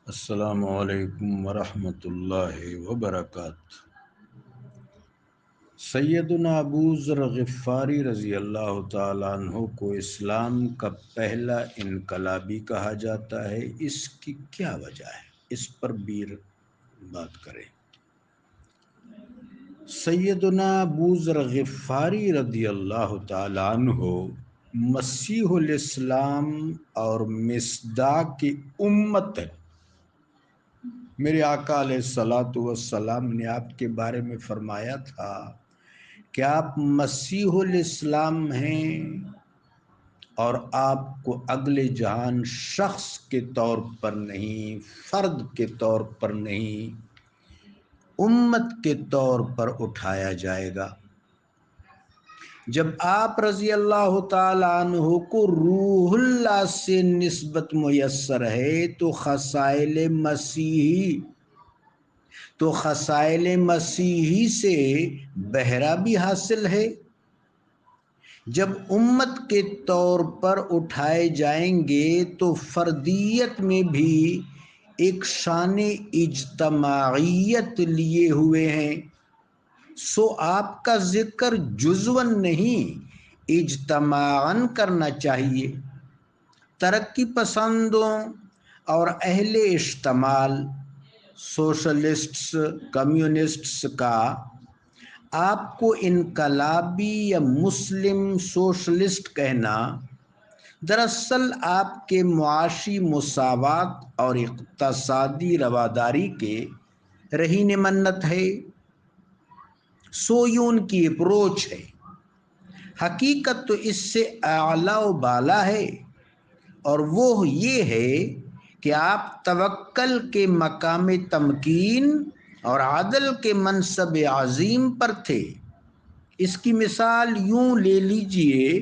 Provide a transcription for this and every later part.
السلام علیکم ورحمۃ اللہ وبرکاتہ۔ سیدنا ابو ذر غفاری رضی اللہ تعالیٰ عنہ کو اسلام کا پہلا انقلابی کہا جاتا ہے، اس کی کیا وجہ ہے؟ اس پر بھی بات کریں۔ سیدنا ابو ذر غفاری رضی اللہ تعالیٰ عنہ مسیح الاسلام اور مصداق کی امت ہے۔ میرے آقا علیہ الصلوۃ والسلام نے آپ کے بارے میں فرمایا تھا کہ آپ مسیح الاسلام ہیں اور آپ کو اگلے جہان شخص کے طور پر نہیں، فرد کے طور پر نہیں، امت کے طور پر اٹھایا جائے گا۔ جب آپ رضی اللہ تعالیٰ عنہ کو روح اللہ سے نسبت میسر ہے تو خصائل مسیحی سے بہرہ بھی حاصل ہے۔ جب امت کے طور پر اٹھائے جائیں گے تو فردیت میں بھی ایک شان اجتماعیت لیے ہوئے ہیں، سو آپ کا ذکر جزواً نہیں اجتماعاً کرنا چاہیے۔ ترقی پسندوں اور اہل اشتمال، سوشلسٹس، کمیونسٹس کا آپ کو انقلابی یا مسلم سوشلسٹ کہنا دراصل آپ کے معاشی مساوات اور اقتصادی رواداری کے رہین منت ہے، سو یہ ان کی اپروچ ہے۔ حقیقت تو اس سے اعلیٰ و بالا ہے، اور وہ یہ ہے کہ آپ توکل کے مقام تمکین اور عدل کے منصب عظیم پر تھے۔ اس کی مثال یوں لے لیجئے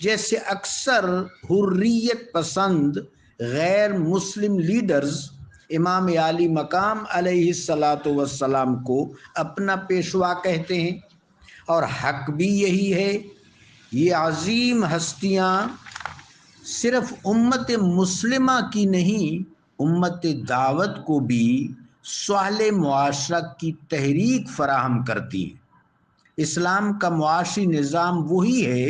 جیسے اکثر حریت پسند غیر مسلم لیڈرز امام عالی مقام علیہ الصلاۃ والسلام کو اپنا پیشوا کہتے ہیں، اور حق بھی یہی ہے۔ یہ عظیم ہستیاں صرف امت مسلمہ کی نہیں، امت دعوت کو بھی صالح معاشرہ کی تحریک فراہم کرتی ہیں۔ اسلام کا معاشی نظام وہی ہے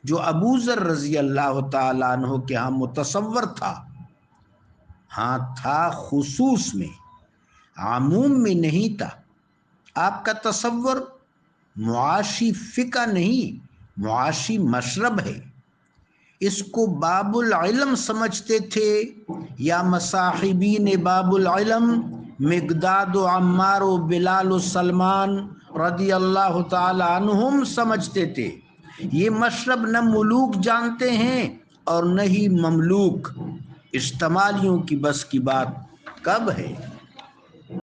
جو ابو ذر رضی اللہ تعالیٰ عنہ کے ہاں متصور تھا۔ ہاں تھا خصوص میں، عموم میں نہیں تھا۔ آپ کا تصور معاشی فقہ نہیں، معاشی مشرب ہے۔ اس کو باب العلم سمجھتے تھے، یا مصاحبین باب العلم مقداد و عمار و بلال و سلمان رضی اللہ تعالی عنہم سمجھتے تھے۔ یہ مشرب نہ ملوک جانتے ہیں اور نہ ہی مملوک۔ اشتمالیوں کی بس کی بات کب ہے؟